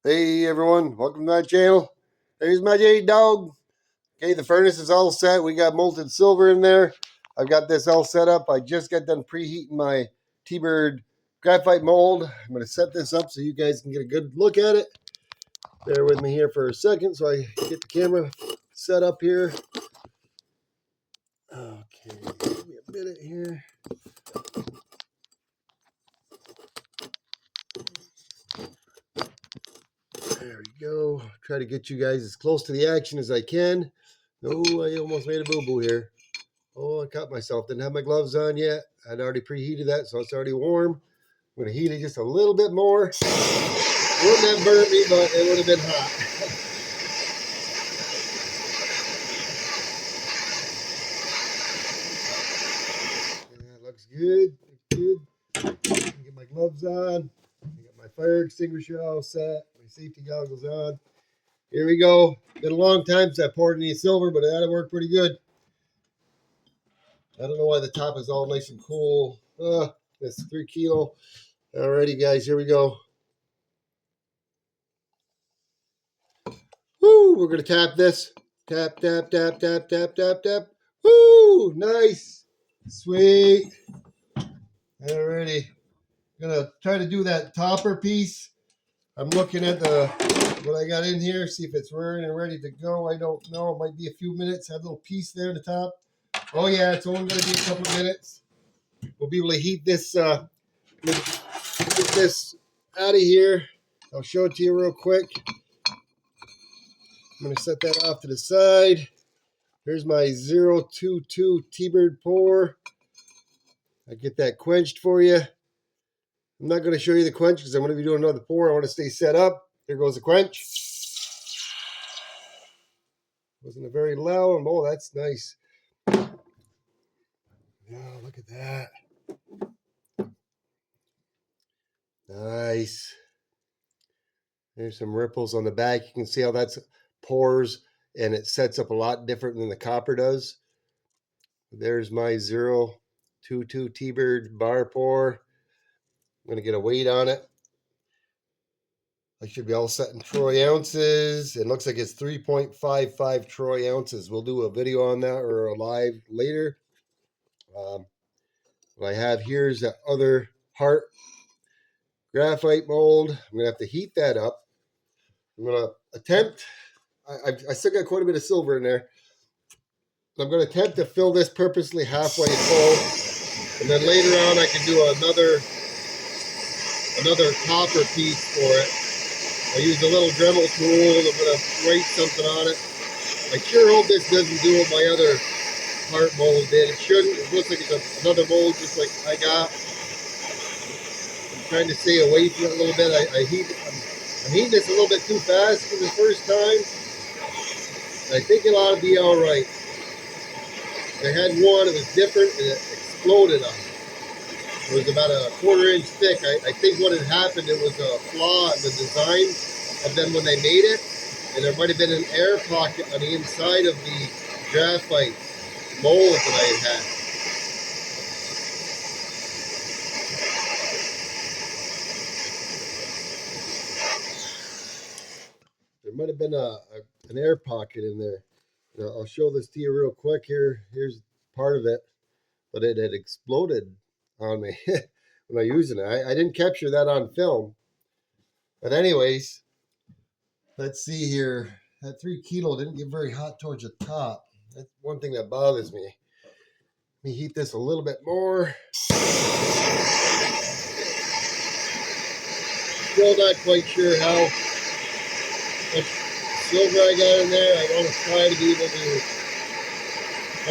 Hey everyone, welcome to my channel. There's my J dog. Okay, the furnace is all set. We got molten silver in there. I've got this all set up. I just got done preheating my TBIRD graphite mold. I'm going to set this up so you guys can get a good look at it. Bear with me here for a second so I get the camera set up here. Okay, give me a minute here. There we go. Try to get you guys as close to the action as I can. Oh, I almost made a boo-boo here. Oh, I caught myself. Didn't have my gloves on yet. I'd already preheated that, so it's already warm. I'm going to heat it just a little bit more. Wouldn't have burnt me, but it would have been hot. Yeah, looks good. Looks good. Get my gloves on. I got my fire extinguisher all set. My safety goggles on. Here we go. Been a long time since I poured any silver, but that'll work pretty good. I don't know why the top is all nice and cool. That's 3 kilo. Alrighty, guys, here we go. Woo! We're gonna tap this. Tap, tap, tap, tap, tap, tap, tap. Woo! Nice. Sweet. Alrighty. I'm gonna try to do that topper piece. I'm looking at what I got in here, see if it's ready to go. I don't know. It might be a few minutes. Have a little piece there at the top. Oh yeah, it's only gonna be a couple of minutes. We'll be able to heat this get this out of here. I'll show it to you real quick. I'm going to set that off to the side. Here's my 022 TBIRD pour. I get that quenched for you. I'm not going to show you the quench because I'm going to be doing another pour. I want to stay set up. Here goes the quench. Wasn't a very loud. Oh, that's nice. Oh, look at that. Nice. There's some ripples on the back. You can see how that's pours and it sets up a lot different than the copper does. There's my 022 TBIRD bar pour. I'm going to get a weight on it. I should be all set in troy ounces. It looks like it's 3.55 troy ounces. We'll do a video on that or a live later. What I have here is that other heart graphite mold. I'm going to have to heat that up. I'm going to attempt, I still got quite a bit of silver in there. I'm going to attempt to fill this purposely halfway full. And then later on I can do another topper piece for it. I use a little Dremel tool. I'm going to write something on it. I sure hope this doesn't do what my other heart mold did. It shouldn't. It looks like it's another mold just like I got. I'm trying to stay away from it a little bit. I'm heating this a little bit too fast for the first time. I think it ought to be all right. I had one. It was different and it exploded on me. It was about a 1/4 inch thick. I think what had happened, it was a flaw in the design of them when they made it. And there might have been an air pocket on the inside of the graphite mold that I had. There might have been an air pocket in there. Now, I'll show this to you real quick here. Here's part of it. But it had exploded on me when I was using it. I didn't capture that on film. But anyways, let's see here. That 3 kilo didn't get very hot towards the top. That's one thing that bothers me. Let me heat this a little bit more. Still not quite sure how much silver I got in there. I want to try to be able to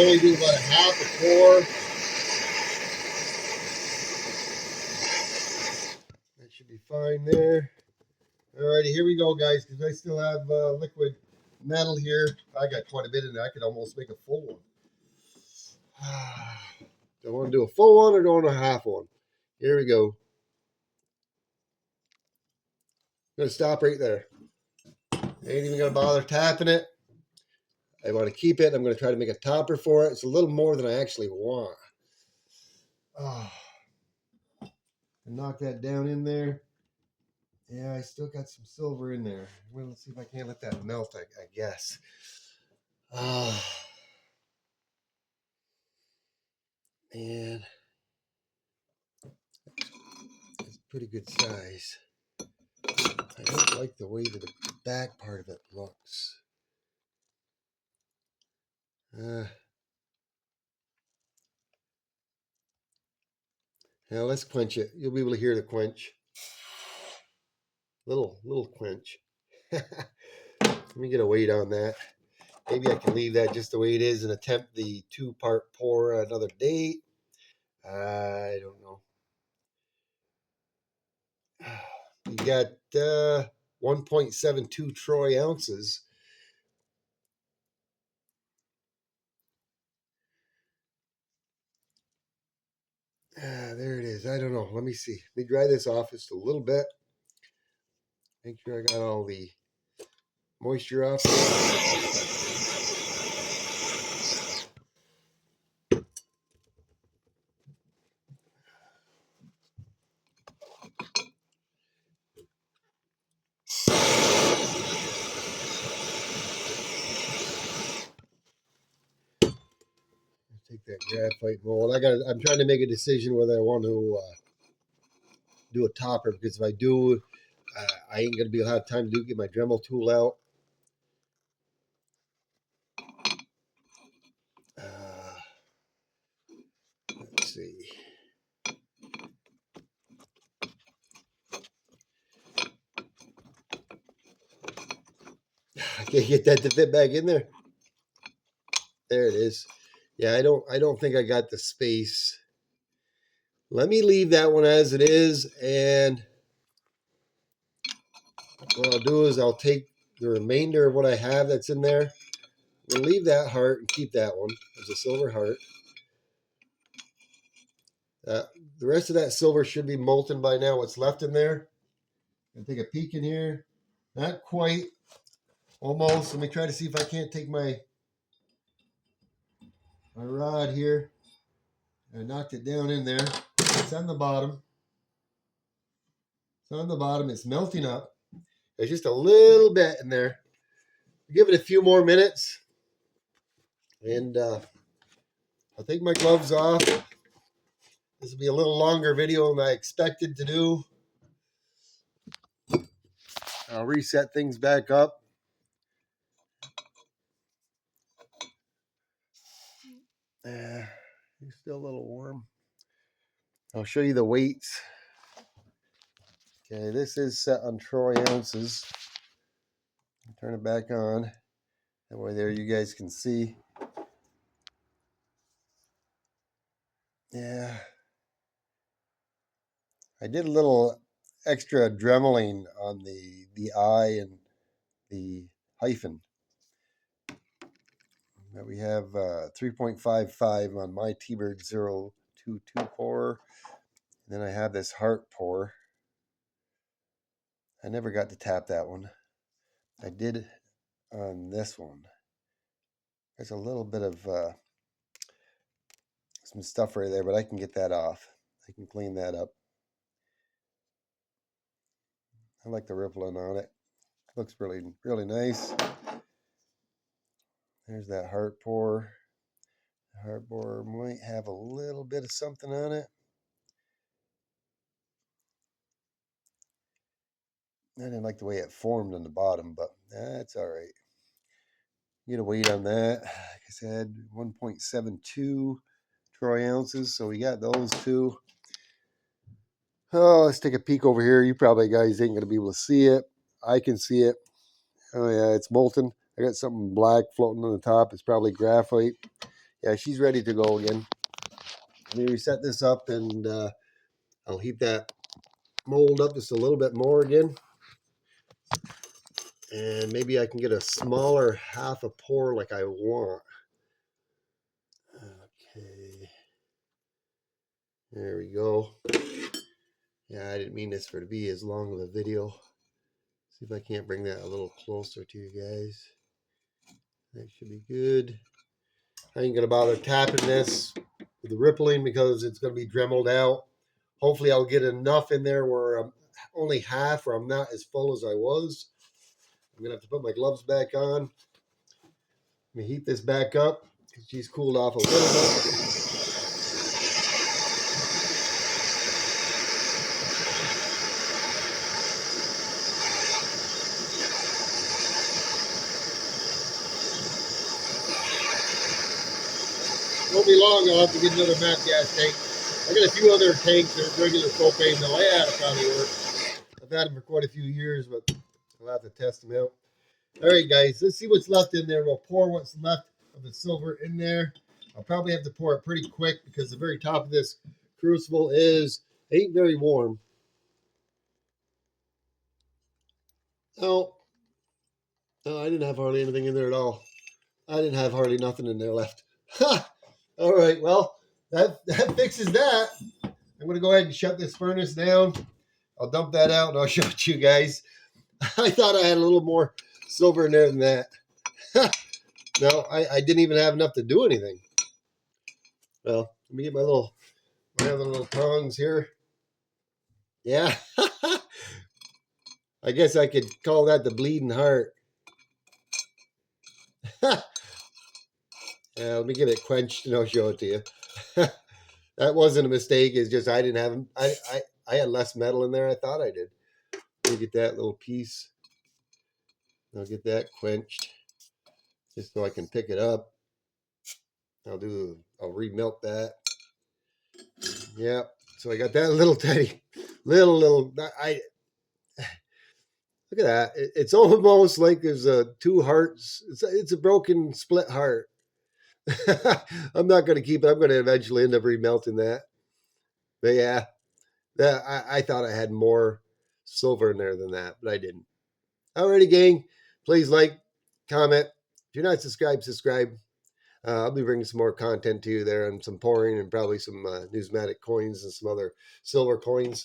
only do about a half a pour. That should be fine there. Alrighty, here we go, guys, because I still have liquid metal here. I got quite a bit in there. I could almost make a full one. Do I want to do a full one or do I want a half one? Here we go. I'm going to stop right there. I ain't even going to bother tapping it. I want to keep it. I'm going to try to make a topper for it. It's a little more than I actually want. Knock that down in there. Yeah, I still got some silver in there. Well, let's see if I can't let that melt, I guess. Ah, man, it's pretty good size. I don't like the way that the back part of it looks. Now let's quench it. You'll be able to hear the quench. Little quench. Let me get a weight on that. Maybe I can leave that just the way it is and attempt the 2-part pour another day. I don't know. You got 1.72 troy ounces. There it is. I don't know. Let me see. Let me dry this off just a little bit. Make sure I got all the moisture off. Take that graphite mold. I'm trying to make a decision whether I want to do a topper, because if I do, I ain't gonna be able to have time to get my Dremel tool out. Let's see. I can't get that to fit back in there. There it is. Yeah, I don't think I got the space. Let me leave that one as it is, and what I'll do is I'll take the remainder of what I have that's in there. We'll leave that heart and keep that one as a silver heart. The rest of that silver should be molten by now. What's left in there? I'll take a peek in here. Not quite. Almost. Let me try to see if I can't take my rod here. I knocked it down in there. It's on the bottom. It's on the bottom. It's melting up. There's just a little bit in there. Give it a few more minutes. And I'll take my gloves off. This will be a little longer video than I expected to do. I'll reset things back up. It's still a little warm. I'll show you the weights. Okay, this is set on troy ounces. Turn it back on. That way there you guys can see. Yeah. I did a little extra dremeling on the I and the hyphen. Now we have 3.55 on my TBIRD 022 pour. And then I have this heart pour. I never got to tap that one. I did on this one. There's a little bit of some stuff right there, but I can get that off. I can clean that up. I like the rippling on it. Looks really, really nice. There's that heart pour. The heart pour might have a little bit of something on it. I didn't like the way it formed on the bottom, but that's all right. Get a weight on that. Like I said, 1.72 troy ounces. So we got those two. Oh, let's take a peek over here. You probably guys ain't going to be able to see it. I can see it. Oh, yeah, it's molten. I got something black floating on the top. It's probably graphite. Yeah, she's ready to go again. Let me reset this up, and I'll heat that mold up just a little bit more again. And maybe I can get a smaller half a pour like I want. Okay. There we go. Yeah, I didn't mean this for to be as long of a video. See if I can't bring that a little closer to you guys. That should be good. I ain't going to bother tapping this with the rippling because it's going to be dremeled out. Hopefully I'll get enough in there where only half, or I'm not as full as I was. I'm gonna have to put my gloves back on. Let me heat this back up. She's cooled off a little bit. Won't be long, I'll have to get another matte gas tank. I got a few other tanks that are regular propane though. I had to probably work. I've had them for quite a few years, but I'll have to test them out. All right, guys, let's see what's left in there. We'll pour what's left of the silver in there. I'll probably have to pour it pretty quick because the very top of this crucible ain't very warm. Oh, no, I didn't have hardly anything in there at all. I didn't have hardly nothing in there left. Ha! All right, well, that fixes that. I'm going to go ahead and shut this furnace down. I'll dump that out and I'll show it to you guys. I thought I had a little more silver in there than that. No, I didn't even have enough to do anything. Well, let me get my other little tongs here. Yeah. I guess I could call that the bleeding heart. Let me get it quenched and I'll show it to you. That wasn't a mistake. It's just I didn't have I had less metal in there. I thought I did. Let me get that little piece. I'll get that quenched just so I can pick it up. I'll remelt that. Yeah. So I got that little teddy, little. Look at that. It's almost like there's two hearts. It's a broken split heart. I'm not going to keep it. I'm going to eventually end up remelting that. But yeah, I thought I had more silver in there than that, but I didn't. Alrighty, gang. Please like, comment. If you're not subscribed, subscribe. I'll be bringing some more content to you there and some pouring and probably some numismatic coins and some other silver coins.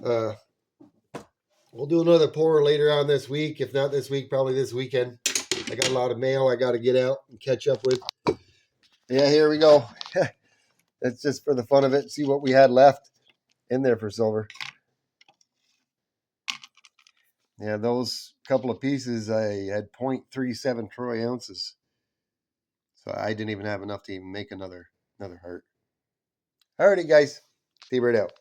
We'll do another pour later on this week. If not this week, probably this weekend. I got a lot of mail I got to get out and catch up with. Yeah, here we go. That's just for the fun of it. See what we had left in there for silver. Yeah, those couple of pieces, I had 0.37 troy ounces. So I didn't even have enough to even make another heart. Alrighty, guys. TBIRD out.